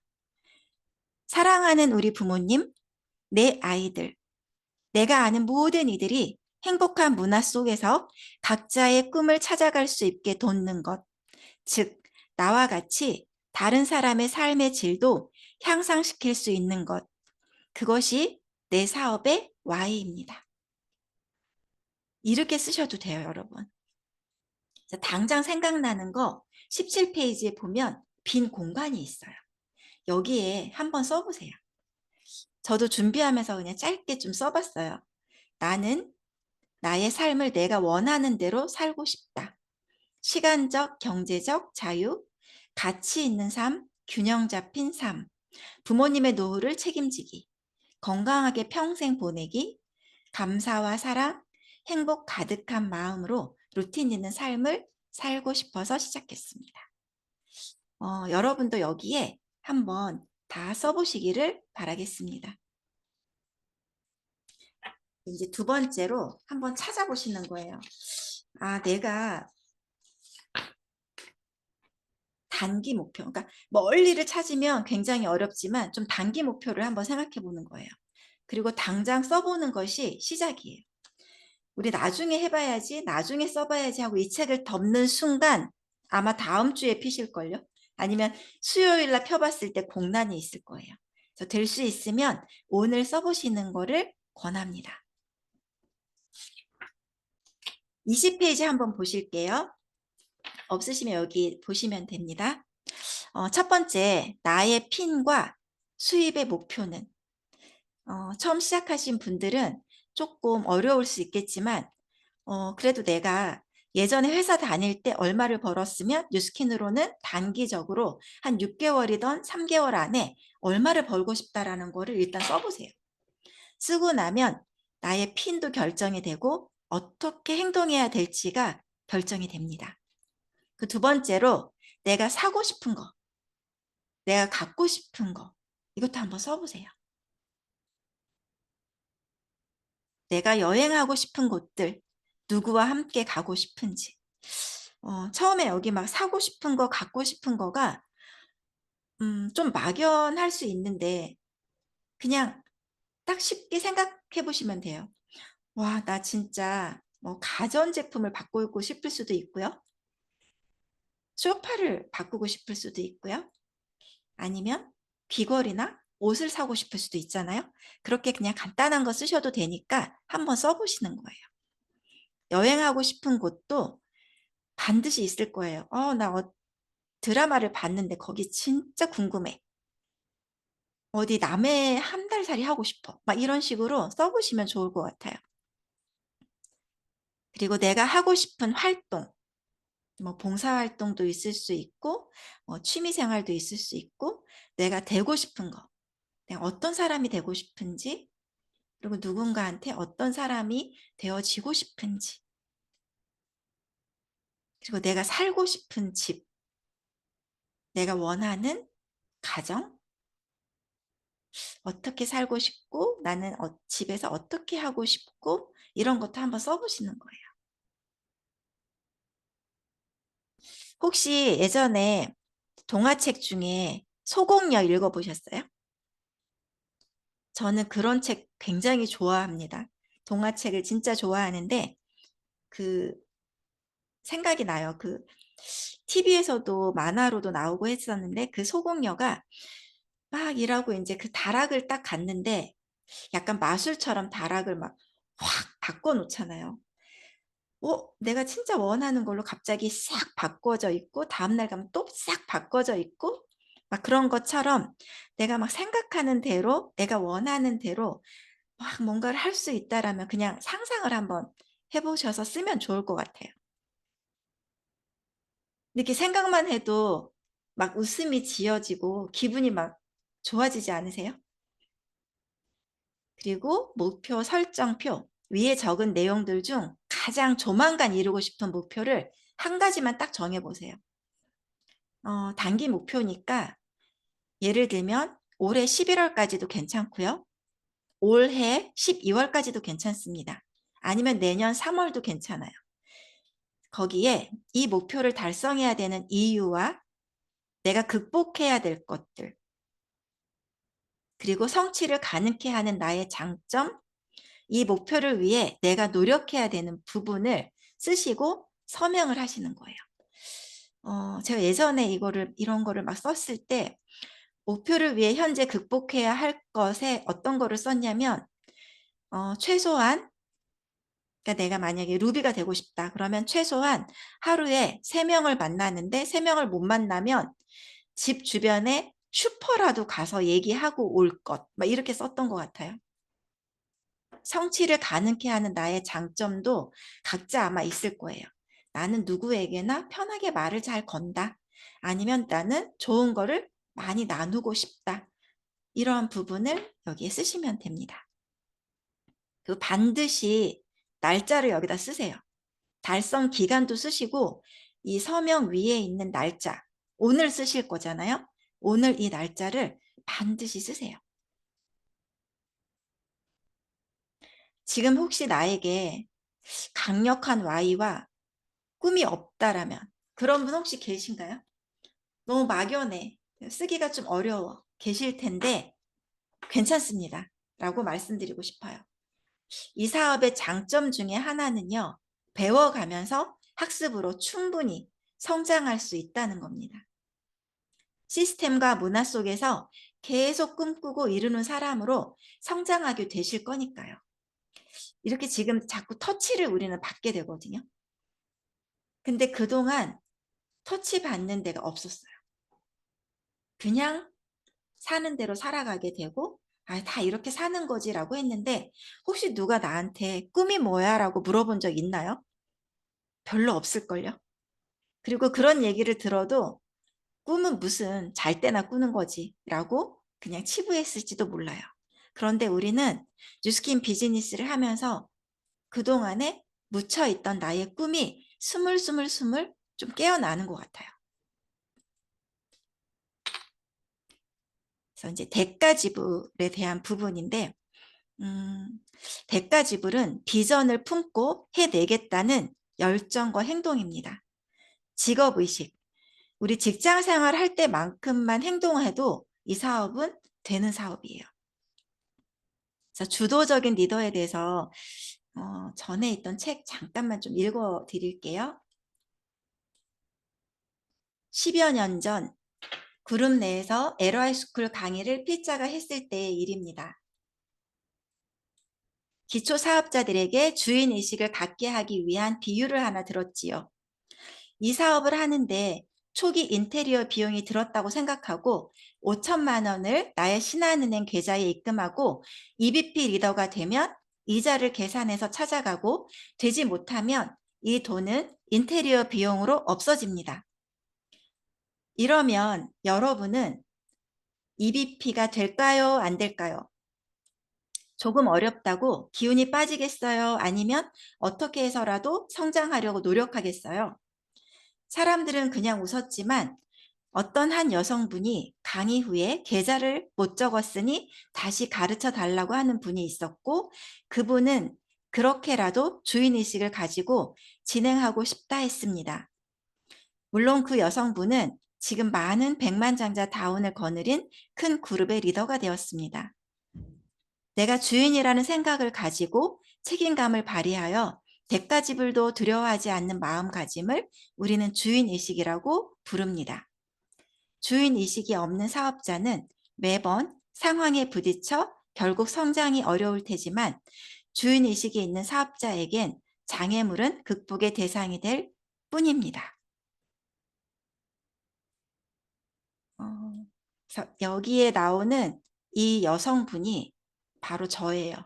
E: 사랑하는 우리 부모님, 내 아이들, 내가 아는 모든 이들이 행복한 문화 속에서 각자의 꿈을 찾아갈 수 있게 돕는 것, 즉 나와 같이 다른 사람의 삶의 질도 향상시킬 수 있는 것, 그것이 내 사업의 Y입니다. 이렇게 쓰셔도 돼요, 여러분. 당장 생각나는 거 17페이지에 보면 빈 공간이 있어요. 여기에 한번 써보세요. 저도 준비하면서 그냥 짧게 좀 써봤어요. 나는 나의 삶을 내가 원하는 대로 살고 싶다. 시간적, 경제적 자유, 가치 있는 삶, 균형 잡힌 삶, 부모님의 노후를 책임지기, 건강하게 평생 보내기, 감사와 사랑, 행복 가득한 마음으로 루틴 있는 삶을 살고 싶어서 시작했습니다. 여러분도 여기에 한번 다 써보시기를 바라겠습니다. 이제 두 번째로 한번 찾아보시는 거예요. 내가 단기 목표, 그러니까 멀리를 찾으면 굉장히 어렵지만 좀 단기 목표를 한번 생각해 보는 거예요. 그리고 당장 써보는 것이 시작이에요. 우리 나중에 해봐야지, 나중에 써봐야지 하고 이 책을 덮는 순간 아마 다음 주에 피실걸요? 아니면 수요일 날 펴봤을 때 공란이 있을 거예요. 그래서 될 수 있으면 오늘 써보시는 거를 권합니다. 20페이지 한번 보실게요. 없으시면 여기 보시면 됩니다. 첫 번째, 나의 핀과 수입의 목표는 처음 시작하신 분들은 조금 어려울 수 있겠지만 그래도 내가 예전에 회사 다닐 때 얼마를 벌었으면 뉴스킨으로는 단기적으로 한 6개월이던 3개월 안에 얼마를 벌고 싶다라는 거를 일단 써보세요. 쓰고 나면 나의 핀도 결정이 되고 어떻게 행동해야 될지가 결정이 됩니다. 그 두 번째로 내가 사고 싶은 거, 내가 갖고 싶은 거, 이것도 한번 써보세요. 내가 여행하고 싶은 곳들, 누구와 함께 가고 싶은지. 처음에 여기 막 사고 싶은 거, 갖고 싶은 거가 좀 막연할 수 있는데 그냥 딱 쉽게 생각해 보시면 돼요. 와, 나 진짜 뭐 가전제품을 바꾸고 싶을 수도 있고요. 소파를 바꾸고 싶을 수도 있고요. 아니면 귀걸이나 옷을 사고 싶을 수도 있잖아요. 그렇게 그냥 간단한 거 쓰셔도 되니까 한번 써보시는 거예요. 여행하고 싶은 곳도 반드시 있을 거예요. 나 드라마를 봤는데 거기 진짜 궁금해. 어디 남해 한 달 살이 하고 싶어. 막 이런 식으로 써보시면 좋을 것 같아요. 그리고 내가 하고 싶은 활동, 뭐 봉사활동도 있을 수 있고 취미생활도 있을 수 있고 내가 되고 싶은 거, 내가 어떤 사람이 되고 싶은지, 그리고 누군가한테 어떤 사람이 되어지고 싶은지, 그리고 내가 살고 싶은 집, 내가 원하는 가정, 어떻게 살고 싶고 나는 집에서 어떻게 하고 싶고 이런 것도 한번 써보시는 거예요. 혹시 예전에 동화책 중에 소공녀 읽어보셨어요? 저는 그런 책 굉장히 좋아합니다. 동화책을 진짜 좋아하는데 그 생각이 나요. 그 TV에서도 만화로도 나오고 했었는데 그 소공녀가 막 일하고 이제 그 다락을 딱 갔는데 약간 마술처럼 다락을 막 확 바꿔 놓잖아요. 내가 진짜 원하는 걸로 갑자기 싹 바꿔져 있고 다음날 가면 또 싹 바꿔져 있고 막 그런 것처럼 내가 막 생각하는 대로 내가 원하는 대로 막 뭔가를 할 수 있다라면 그냥 상상을 한번 해보셔서 쓰면 좋을 것 같아요. 이렇게 생각만 해도 막 웃음이 지어지고 기분이 막 좋아지지 않으세요? 그리고 목표 설정표 위에 적은 내용들 중 가장 조만간 이루고 싶은 목표를 한 가지만 딱 정해보세요. 단기 목표니까 예를 들면 올해 11월까지도 괜찮고요. 올해 12월까지도 괜찮습니다. 아니면 내년 3월도 괜찮아요. 거기에 이 목표를 달성해야 되는 이유와 내가 극복해야 될 것들, 그리고 성취를 가능케 하는 나의 장점, 이 목표를 위해 내가 노력해야 되는 부분을 쓰시고 서명을 하시는 거예요. 제가 예전에 이런 거를 막 썼을 때 목표를 위해 현재 극복해야 할 것에 어떤 거를 썼냐면 최소한, 그러니까 내가 만약에 루비가 되고 싶다 그러면 최소한 하루에 3명을 만나는데 3명을 못 만나면 집 주변에 슈퍼라도 가서 얘기하고 올 것, 막 이렇게 썼던 것 같아요. 성취를 가능케 하는 나의 장점도 각자 아마 있을 거예요. 나는 누구에게나 편하게 말을 잘 건다. 아니면 나는 좋은 거를 많이 나누고 싶다. 이러한 부분을 여기에 쓰시면 됩니다. 그 반드시 날짜를 여기다 쓰세요. 달성 기간도 쓰시고 이 서명 위에 있는 날짜, 오늘 쓰실 거잖아요. 오늘 이 날짜를 반드시 쓰세요. 지금 혹시 나에게 강력한 Y와 꿈이 없다라면 그런 분 혹시 계신가요? 너무 막연해. 쓰기가 좀 어려워. 계실 텐데 괜찮습니다. 라고 말씀드리고 싶어요. 이 사업의 장점 중에 하나는요. 배워가면서 학습으로 충분히 성장할 수 있다는 겁니다. 시스템과 문화 속에서 계속 꿈꾸고 이루는 사람으로 성장하게 되실 거니까요. 이렇게 지금 자꾸 터치를 우리는 받게 되거든요. 근데 그동안 터치 받는 데가 없었어요. 그냥 사는 대로 살아가게 되고 다 이렇게 사는 거지라고 했는데 혹시 누가 나한테 꿈이 뭐야? 라고 물어본 적 있나요? 별로 없을걸요? 그리고 그런 얘기를 들어도 꿈은 무슨 잘 때나 꾸는 거지 라고 그냥 치부했을지도 몰라요. 그런데 우리는 뉴스킨 비즈니스를 하면서 그동안에 묻혀있던 나의 꿈이 스물스물 좀 깨어나는 것 같아요. 그래서 이제 대가지불에 대한 부분인데 대가지불은 비전을 품고 해내겠다는 열정과 행동입니다. 직업의식, 우리 직장 생활 할 때만큼만 행동해도 이 사업은 되는 사업이에요. 그래서 주도적인 리더에 대해서 전에 있던 책 잠깐만 좀 읽어 드릴게요. 10여 년 전 그룹 내에서 LY 스쿨 강의를 필자가 했을 때의 일입니다. 기초 사업자들에게 주인의식을 갖게 하기 위한 비유를 하나 들었지요. 이 사업을 하는데 초기 인테리어 비용이 들었다고 생각하고 5천만 원을 나의 신한은행 계좌에 입금하고 EBP 리더가 되면 이자를 계산해서 찾아가고 되지 못하면 이 돈은 인테리어 비용으로 없어집니다. 이러면 여러분은 EBP가 될까요? 안 될까요? 조금 어렵다고 기운이 빠지겠어요? 아니면 어떻게 해서라도 성장하려고 노력하겠어요? 사람들은 그냥 웃었지만 어떤 한 여성분이 강의 후에 계좌를 못 적었으니 다시 가르쳐 달라고 하는 분이 있었고 그분은 그렇게라도 주인의식을 가지고 진행하고 싶다 했습니다. 물론 그 여성분은 지금 많은 백만장자 다운을 거느린 큰 그룹의 리더가 되었습니다. 내가 주인이라는 생각을 가지고 책임감을 발휘하여 대가지불도 두려워하지 않는 마음가짐을 우리는 주인의식이라고 부릅니다. 주인의식이 없는 사업자는 매번 상황에 부딪혀 결국 성장이 어려울 테지만 주인의식이 있는 사업자에겐 장애물은 극복의 대상이 될 뿐입니다. 그래서 여기에 나오는 이 여성분이 바로 저예요.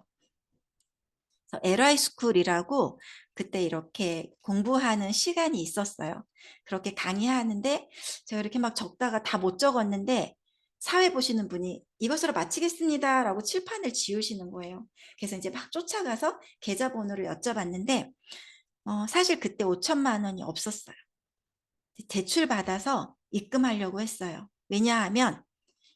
E: LI 스쿨이라고 그때 이렇게 공부하는 시간이 있었어요. 그렇게 강의하는데 제가 이렇게 막 적다가 다 못 적었는데 사회 보시는 분이 이것으로 마치겠습니다 라고 칠판을 지우시는 거예요. 그래서 이제 막 쫓아가서 계좌번호를 여쭤봤는데 사실 그때 5천만 원이 없었어요. 대출 받아서 입금하려고 했어요. 왜냐하면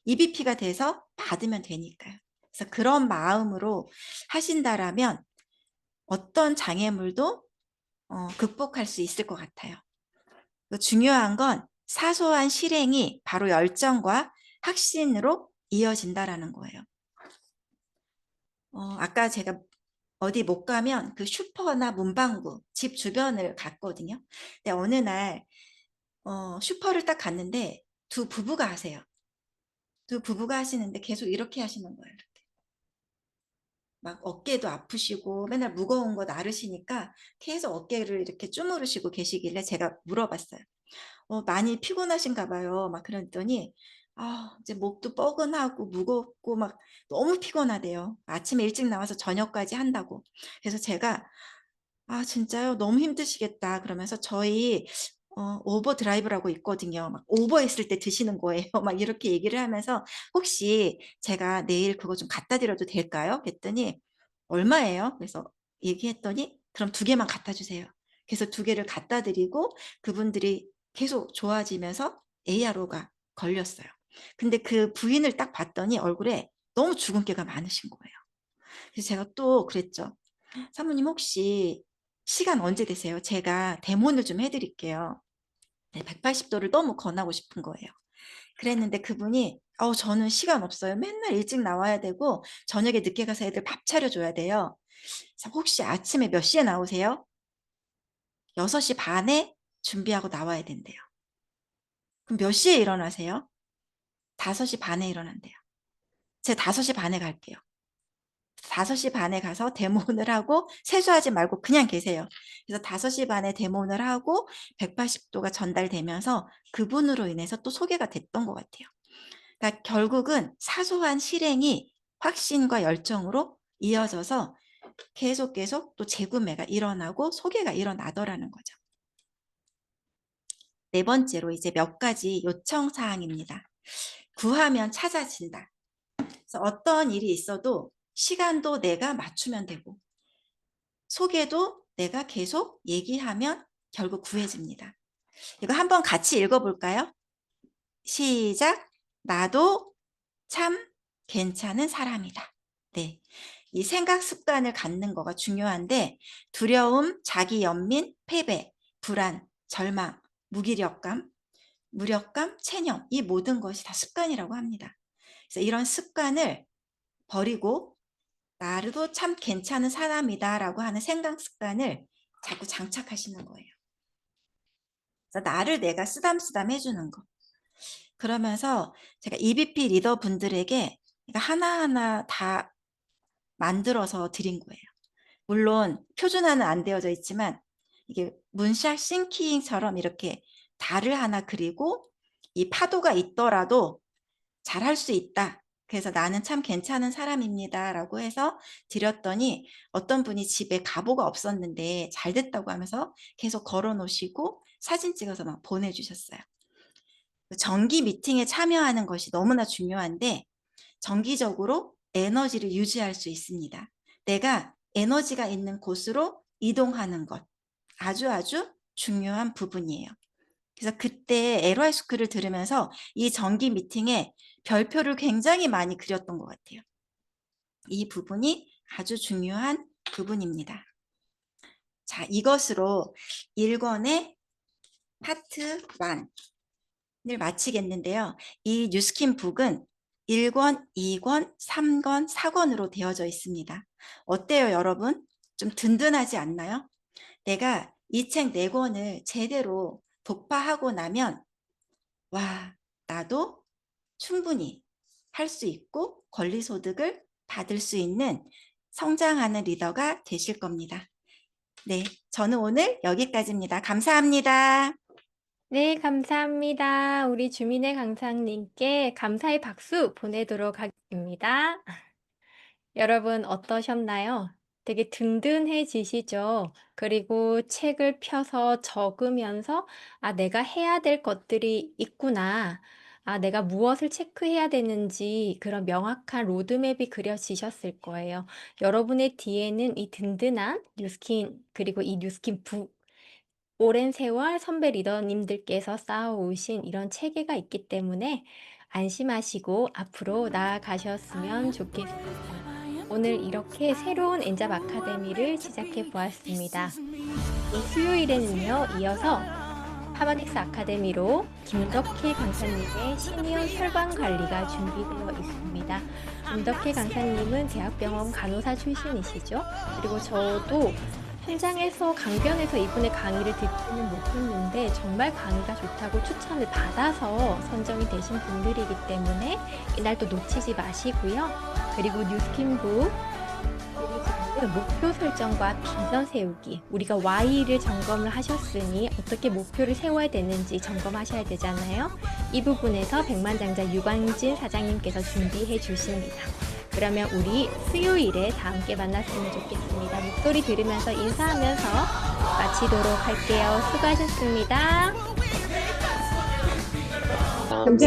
E: EBP가 돼서 받으면 되니까요. 그래서 그런 마음으로 하신다라면 어떤 장애물도 극복할 수 있을 것 같아요. 중요한 건 사소한 실행이 바로 열정과 확신으로 이어진다라는 거예요. 아까 제가 어디 못 가면 그 슈퍼나 문방구, 집 주변을 갔거든요. 근데 어느 날 슈퍼를 딱 갔는데 두 부부가 하세요. 두 부부가 하시는데 계속 이렇게 하시는 거예요. 이렇게. 막 어깨도 아프시고 맨날 무거운 거 나르시니까 계속 어깨를 이렇게 주무르시고 계시길래 제가 물어봤어요. 많이 피곤하신가 봐요. 막 그랬더니 이제 목도 뻐근하고 무겁고 막 너무 피곤하대요. 아침에 일찍 나와서 저녁까지 한다고. 그래서 제가 진짜요? 너무 힘드시겠다. 그러면서 저희 오버드라이브라고 있거든요. 막 오버했을 때 드시는 거예요. 막 이렇게 얘기를 하면서 혹시 제가 내일 그거 좀 갖다 드려도 될까요? 그랬더니 얼마예요? 그래서 얘기했더니 그럼 2개만 갖다 주세요. 그래서 2개를 갖다 드리고 그분들이 계속 좋아지면서 ARO가 걸렸어요. 근데 그 부인을 딱 봤더니 얼굴에 너무 주근깨가 많으신 거예요. 그래서 제가 또 그랬죠. 사모님 혹시 시간 언제 되세요? 제가 데모를 좀 해드릴게요. 180도를 너무 권하고 싶은 거예요. 그랬는데 그분이 저는 시간 없어요. 맨날 일찍 나와야 되고 저녁에 늦게 가서 애들 밥 차려줘야 돼요. 혹시 아침에 몇 시에 나오세요? 6시 반에 준비하고 나와야 된대요. 그럼 몇 시에 일어나세요? 5시 반에 일어난대요. 제가 5시 반에 갈게요. 5시 반에 가서 데모를 하고 세수하지 말고 그냥 계세요. 그래서 5시 반에 데모를 하고 180도가 전달되면서 그분으로 인해서 또 소개가 됐던 것 같아요. 그러니까 결국은 사소한 실행이 확신과 열정으로 이어져서 계속 또 재구매가 일어나고 소개가 일어나더라는 거죠. 4번째로 이제 몇 가지 요청 사항입니다. 구하면 찾아진다. 그래서 어떤 일이 있어도 시간도 내가 맞추면 되고 소개도 내가 계속 얘기하면 결국 구해집니다. 이거 한번 같이 읽어볼까요? 시작. 나도 참 괜찮은 사람이다. 네, 이 생각 습관을 갖는 거가 중요한데 두려움, 자기 연민, 패배, 불안, 절망, 무기력감, 무력감, 체념 이 모든 것이 다 습관이라고 합니다. 그래서 이런 습관을 버리고 나도 참 괜찮은 사람이다 라고 하는 생각 습관을 자꾸 장착하시는 거예요. 그래서 나를 내가 쓰담쓰담 해주는 거. 그러면서 제가 EBP 리더 분들에게 하나하나 다 만들어서 드린 거예요. 물론 표준화는 안 되어져 있지만 이게 문샷 싱킹처럼 이렇게 달을 하나 그리고 이 파도가 있더라도 잘할 수 있다. 그래서 나는 참 괜찮은 사람입니다 라고 해서 드렸더니 어떤 분이 집에 가보가 없었는데 잘 됐다고 하면서 계속 걸어 놓으시고 사진 찍어서 막 보내주셨어요. 정기 미팅에 참여하는 것이 너무나 중요한데 정기적으로 에너지를 유지할 수 있습니다. 내가 에너지가 있는 곳으로 이동하는 것 아주 중요한 부분이에요. 그래서 그때 LY 스쿨을 들으면서 이 정기 미팅에 별표를 굉장히 많이 그렸던 것 같아요. 이 부분이 아주 중요한 부분입니다. 자, 이것으로 1권의 파트 1을 마치겠는데요. 이 뉴스킨 북은 1권, 2권, 3권, 4권으로 되어져 있습니다. 어때요, 여러분? 좀 든든하지 않나요? 내가 이 책 4권을 제대로 독파하고 나면 와, 나도 충분히 할 수 있고 권리소득을 받을 수 있는 성장하는 리더가 되실 겁니다. 네, 저는 오늘 여기까지입니다. 감사합니다.
B: 네, 감사합니다. 우리 주민의 강사님께 감사의 박수 보내도록 하겠습니다. 여러분 어떠셨나요? 되게 든든해지시죠? 그리고 책을 펴서 적으면서 내가 해야 될 것들이 있구나. 내가 무엇을 체크해야 되는지 그런 명확한 로드맵이 그려지셨을 거예요. 여러분의 뒤에는 이 든든한 뉴스킨, 그리고 이 뉴스킨 오랜 세월 선배 리더님들께서 쌓아오신 이런 체계가 있기 때문에 안심하시고 앞으로 나아가셨으면 좋겠습니다. 오늘 이렇게 새로운 엔잡 아카데미를 시작해 보았습니다. 이 수요일에는요, 이어서 하바닉스 아카데미로 김덕혜 강사님의 시니어 혈관 관리가 준비되어 있습니다. 김덕혜 강사님은 대학병원 간호사 출신이시죠. 그리고 저도 현장에서 강변에서 이분의 강의를 듣지는 못했는데 정말 강의가 좋다고 추천을 받아서 선정이 되신 분들이기 때문에 이날도 놓치지 마시고요. 그리고 뉴스킨북 목표 설정과 비전 세우기, 우리가 Y를 점검을 하셨으니 어떻게 목표를 세워야 되는지 점검하셔야 되잖아요. 이 부분에서 백만장자 유광진 사장님께서 준비해 주십니다. 그러면 우리 수요일에 다 함께 만났으면 좋겠습니다. 목소리 들으면서 인사하면서 마치도록 할게요. 수고하셨습니다.
F: 감사합니다.